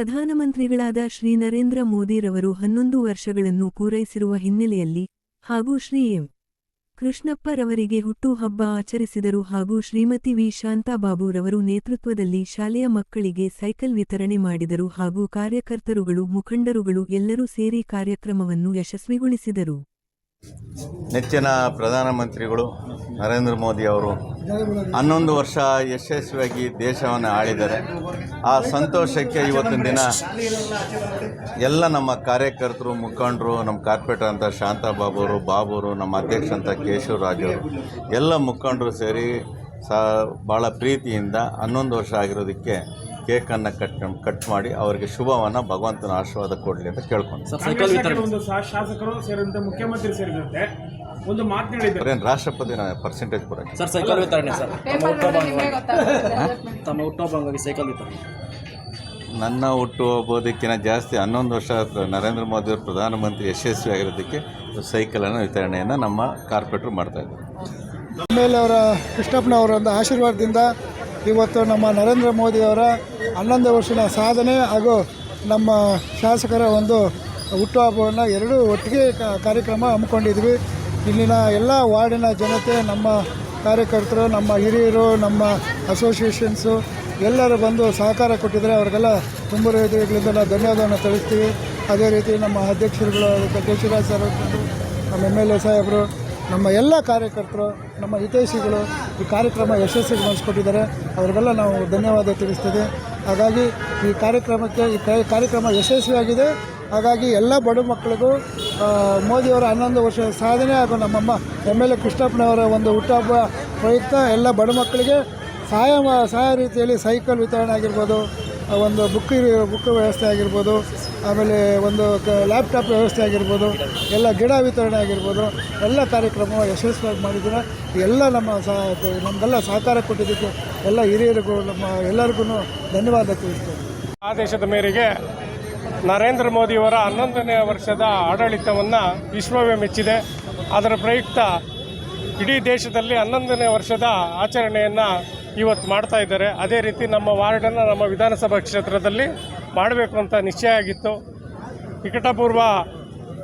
ಪ್ರಧಾನಮಂತ್ರಿಗಳಾದ ಶ್ರೀ ನರೇಂದ್ರ ಮೋದಿರವರು 11 ವರ್ಷಗಳನ್ನು ಪೂರೈಸಿರುವ ಹಿನ್ನೆಲೆಯಲ್ಲಿ ಹಾಗೂ ಶ್ರೀ ಎಂ. ಕೃಷ್ಣಪ್ಪರವರಿಗೆ ಹುಟ್ಟುಹಬ್ಬ ಆಚರಿಸಿದರು ಹಾಗೂ ಶ್ರೀಮತಿ ವಿ. ಶಾಂತಾಬಾಬುರವರು ನೇತೃತ್ವದಲ್ಲಿ ಶಾಲೆಯ ಮಕ್ಕಳಿಗೆ ಸೈಕಲ್ ವಿತರಣೆ ಮಾಡಿದರು ಹಾಗೂ ಕಾರ್ಯಕರ್ತರುಗಳು ಮುಖಂಡರುಗಳು ಎಲ್ಲರೂ ಸೇರಿ ಕಾರ್ಯಕ್ರಮವನ್ನು ಯಶಸ್ವಿಗೊಳಿಸಿದರು. ನೆಚ್ಚಿನ ಪ್ರಧಾನಮಂತ್ರಿಗಳು ನರೇಂದ್ರ ಮೋದಿ ಅವರು 11 ವರ್ಷ ಯಶಸ್ವಿಯಾಗಿ ದೇಶವನ್ನು ಆಳಿದ್ದಾರೆ. ಆ ಸಂತೋಷಕ್ಕೆ ಇವತ್ತಿನ ದಿನ ಎಲ್ಲ ನಮ್ಮ ಕಾರ್ಯಕರ್ತರು ಮುಖಂಡರು, ನಮ್ಮ ಕಾರ್ಪೊರೇಟರ್ ಅಂತ ಶಾಂತಾಬಾಬುರು, ಬಾಬುರು, ನಮ್ಮ ಅಧ್ಯಕ್ಷ ಅಂತ ಕೇಶವರಾಜ್ ಅವರು ಎಲ್ಲ ಮುಖಂಡರು ಸೇರಿ ಭಾಳ ಪ್ರೀತಿಯಿಂದ 11 ವರ್ಷ ಆಗಿರೋದಕ್ಕೆ ಕೇಕನ್ನು ಕಟ್ ಮಾಡಿ ಅವರಿಗೆ ಶುಭವನ್ನು ಭಗವಂತನ ಆಶೀರ್ವಾದ ಕೊಡಲಿ ಅಂತ ಕೇಳ್ಕೊಂಡು ಶಾಸಕರು ಸೇರಿದಂತೆ ಮುಖ್ಯಮಂತ್ರಿ ಸೇರಿದಂತೆ ಒಂದು ಮಾತನಾಡಿದ್ದಾರೆ. ಏನು ರಾಷ್ಟ್ರಪತಿ ಪರ್ಸೆಂಟೇಜ್ ಕೊಡೋಕ್ಕೆ ಸರ್ ಸೈಕಲ್ ವಿತರಣೆ ಸರ್ ತಮ್ಮ ಹುಟ್ಟುಹಬ್ಬ ಸೈಕಲ್ ವಿತರಣೆ ನನ್ನ ಹುಟ್ಟುಹಬ್ಬದಕ್ಕಿಂತ ಜಾಸ್ತಿ 11 ವರ್ಷ ನರೇಂದ್ರ ಮೋದಿ ಅವರು ಪ್ರಧಾನಮಂತ್ರಿ ಯಶಸ್ವಿ ಆಗಿರೋದಕ್ಕೆ ಸೈಕಲನ್ನು ವಿತರಣೆಯನ್ನು ನಮ್ಮ ಕಾರ್ಪೊರೇಟರ್ ಮಾಡ್ತಾಯಿದ್ದಾರೆ. ಆಮೇಲೆ ಅವರ ಕೃಷ್ಣಪ್ಪನವರ ಒಂದು ಆಶೀರ್ವಾದದಿಂದ ಇವತ್ತು ನಮ್ಮ ನರೇಂದ್ರ ಮೋದಿಯವರ 11 ವರ್ಷದ ಸಾಧನೆ ಹಾಗೂ ನಮ್ಮ ಶಾಸಕರ ಒಂದು ಹುಟ್ಟುಹಬ್ಬವನ್ನು ಎರಡೂ ಒಟ್ಟಿಗೆ ಕಾರ್ಯಕ್ರಮ ಹಮ್ಮಿಕೊಂಡಿದ್ವಿ. ಇಲ್ಲಿನ ಎಲ್ಲ ವಾರ್ಡಿನ ಜನತೆ, ನಮ್ಮ ಕಾರ್ಯಕರ್ತರು, ನಮ್ಮ ಹಿರಿಯರು, ನಮ್ಮ ಅಸೋಸಿಯೇಷನ್ಸು ಎಲ್ಲರೂ ಬಂದು ಸಹಕಾರ ಕೊಟ್ಟಿದ್ದಾರೆ. ಅವ್ರಿಗೆಲ್ಲ ತುಂಬ ಹೃದಯಗಳಿಂದ ಧನ್ಯವಾದವನ್ನು ತಿಳಿಸ್ತೀವಿ. ಅದೇ ರೀತಿ ನಮ್ಮ ಅಧ್ಯಕ್ಷರುಗಳು ಕೇಶವರಾಜ್ ಸರ್, ನಮ್ಮ MLA ಸಾಹೇಬರು, ನಮ್ಮ ಎಲ್ಲ ಕಾರ್ಯಕರ್ತರು, ನಮ್ಮ ಹಿತೈಷಿಗಳು ಈ ಕಾರ್ಯಕ್ರಮ ಯಶಸ್ವಿಗೊಳಿಸ್ಕೊಟ್ಟಿದ್ದಾರೆ. ಅವರಿಗೆಲ್ಲ ನಾವು ಧನ್ಯವಾದ ತಿಳಿಸ್ತೀವಿ. ಹಾಗಾಗಿ ಈ ಕಾರ್ಯಕ್ರಮ ಯಶಸ್ವಿಯಾಗಿದೆ. ಹಾಗಾಗಿ ಎಲ್ಲ ಬಡ ಮಕ್ಕಳಿಗೂ ಮೋದಿಯವರ 11 ವರ್ಷದ ಸಾಧನೆ ಹಾಗೂ ನಮ್ಮಮ್ಮ MLA ಕೃಷ್ಣಪ್ಪನವರ ಒಂದು ಹುಟ್ಟುಹಬ್ಬ ಪ್ರಯುಕ್ತ ಎಲ್ಲ ಬಡ ಮಕ್ಕಳಿಗೆ ಸಹಾಯ ರೀತಿಯಲ್ಲಿ ಸೈಕಲ್ ವಿತರಣೆ ಆಗಿರ್ಬೋದು, ಒಂದು ಬುಕ್ ವ್ಯವಸ್ಥೆ ಆಗಿರ್ಬೋದು, ಆಮೇಲೆ ಒಂದು ಲ್ಯಾಪ್ಟಾಪ್ ವ್ಯವಸ್ಥೆ ಆಗಿರ್ಬೋದು, ಎಲ್ಲ ಗಿಡ ವಿತರಣೆ ಆಗಿರ್ಬೋದು, ಎಲ್ಲ ಕಾರ್ಯಕ್ರಮ ಯಶಸ್ವಿಯಾಗಿ ಮಾಡಿದ್ದೀರ. ಎಲ್ಲ ನಮಗೆಲ್ಲ ಸಹಕಾರ ಕೊಟ್ಟಿದ್ದಕ್ಕೆ ಎಲ್ಲ ಹಿರಿಯರಿಗೂ ನಮ್ಮ ಎಲ್ಲರಿಗೂ ಧನ್ಯವಾದ ತಿಳಿಸ್ತೇವೆ. ಆದೇಶದ ಮೇರೆಗೆ ನರೇಂದ್ರ ಮೋದಿಯವರ 11ನೇ ವರ್ಷದ ಆಡಳಿತವನ್ನು ವಿಶ್ವವೇ ಮೆಚ್ಚಿದೆ. ಅದರ ಪ್ರಯುಕ್ತ ಇಡೀ ದೇಶದಲ್ಲಿ 11ನೇ ವರ್ಷದ ಆಚರಣೆಯನ್ನು ಇವತ್ತು ಮಾಡ್ತಾ ಇದ್ದಾರೆ. ಅದೇ ರೀತಿ ನಮ್ಮ ವಾರ್ಡನ್ನು ನಮ್ಮ ವಿಧಾನಸಭಾ ಕ್ಷೇತ್ರದಲ್ಲಿ ಮಾಡಬೇಕು ಅಂತ ನಿಶ್ಚಯ ಆಗಿತ್ತು. ನಿಕಟಪೂರ್ವ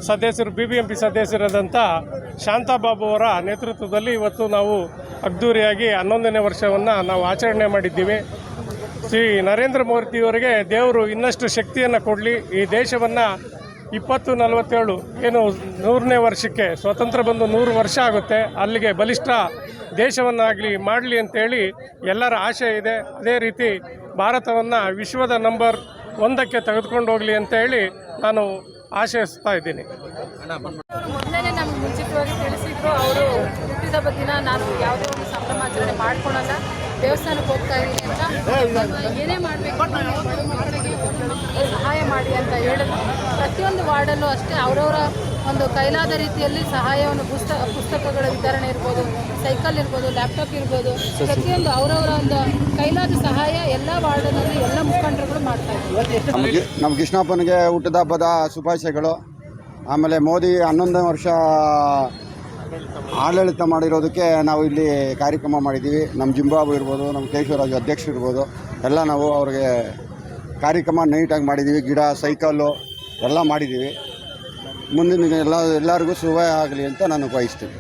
ಸದಸ್ಯರು BBMP ಸದಸ್ಯರಾದಂಥ ಶಾಂತಾಬಾಬು ಅವರ ನೇತೃತ್ವದಲ್ಲಿ ಇವತ್ತು ನಾವು ಅದ್ದೂರಿಯಾಗಿ 11ನೇ ವರ್ಷವನ್ನು ನಾವು ಆಚರಣೆ ಮಾಡಿದ್ದೀವಿ. ಶ್ರೀ ನರೇಂದ್ರ ಮೋದಿಯವರಿಗೆ ದೇವರು ಇನ್ನಷ್ಟು ಶಕ್ತಿಯನ್ನು ಕೊಡಲಿ. ಈ ದೇಶವನ್ನು 2047 ಏನು 100ನೇ ವರ್ಷಕ್ಕೆ ಸ್ವತಂತ್ರ ಬಂದು 100 ವರ್ಷ ಆಗುತ್ತೆ, ಅಲ್ಲಿಗೆ ಬಲಿಷ್ಠ ದೇಶವನ್ನಾಗಲಿ ಮಾಡಲಿ ಅಂತೇಳಿ ಎಲ್ಲರ ಆಶೆ ಇದೆ. ಅದೇ ರೀತಿ ಭಾರತವನ್ನು ವಿಶ್ವದ ನಂಬರ್ 1ಕ್ಕೆ ತೆಗೆದುಕೊಂಡು ಹೋಗಲಿ ಅಂತೇಳಿ ನಾನು ಆಶಯಿಸ್ತಾ ಇದ್ದೀನಿ. ಮೊದಲೇ ನಮ್ಗೆ ಮುಂಚಿತವಾಗಿ ತಿಳಿಸಿದ್ರು. ಅವರು ಹುಟ್ಟಿದ ದಿನ ನಾನು ಯಾವುದೇ ಒಂದು ಸಂಭ್ರಮಾಚರಣೆ ಮಾಡ್ಕೊಳಲ್ಲ, ದೇವಸ್ಥಾನಕ್ಕೆ ಹೋಗ್ತಾ ಇದ್ದೀನಿ ಅಂತ ಏನೇ ಮಾಡಬೇಕು ಸಹಾಯ ಮಾಡಿ ಅಂತ ಹೇಳಿದ್ರು. ಪ್ರತಿಯೊಂದು ವಾರ್ಡಲ್ಲೂ ಅಷ್ಟೇ ಅವರವರ ಒಂದು ಕೈಲಾದ ರೀತಿಯಲ್ಲಿ ಸಹಾಯವನ್ನು ಪುಸ್ತಕಗಳ ವಿತರಣೆ ಇರ್ಬೋದು, ಸೈಕಲ್ ಇರ್ಬೋದು, ಲ್ಯಾಪ್ಟಾಪ್ ಇರ್ಬೋದು, ಪ್ರತಿಯೊಂದು ಅವರವರ ಒಂದು ಕೈಲಾದ ಸಹಾಯ ಎಲ್ಲ ವಾರ್ಡಿನಲ್ಲಿ ಎಲ್ಲ ಮುಖಂಡರುಗಳು ಮಾಡ್ತಾ ಇದ್ದಾರೆ. ನಮ್ಮ ಕೃಷ್ಣಪ್ಪನಿಗೆ ಹುಟ್ಟಿದ ಹಬ್ಬದ ಶುಭಾಶಯಗಳು. ಆಮೇಲೆ ಮೋದಿ 11 ವರ್ಷ ಆಡಳಿತ ಮಾಡಿರೋದಕ್ಕೆ ನಾವು ಇಲ್ಲಿ ಕಾರ್ಯಕ್ರಮ ಮಾಡಿದ್ದೀವಿ. ನಮ್ಮ ಜಿಂಬಾಬು ಇರ್ಬೋದು, ನಮ್ಮ ಕೇಶವರಾಜು ಅಧ್ಯಕ್ಷರು ಇರ್ಬೋದು, ಎಲ್ಲ ನಾವು ಅವ್ರಿಗೆ ಕಾರ್ಯಕ್ರಮ ನೀಟಾಗಿ ಮಾಡಿದ್ದೀವಿ. ಗಿಡ, ಸೈಕಲ್ಲು ಎಲ್ಲ ಮಾಡಿದ್ದೀವಿ. ಮುಂದಿನ ಎಲ್ಲರಿಗೂ ಶುಭ ಆಗಲಿ ಅಂತ ನಾನು ಬಯಸ್ತೀನಿ.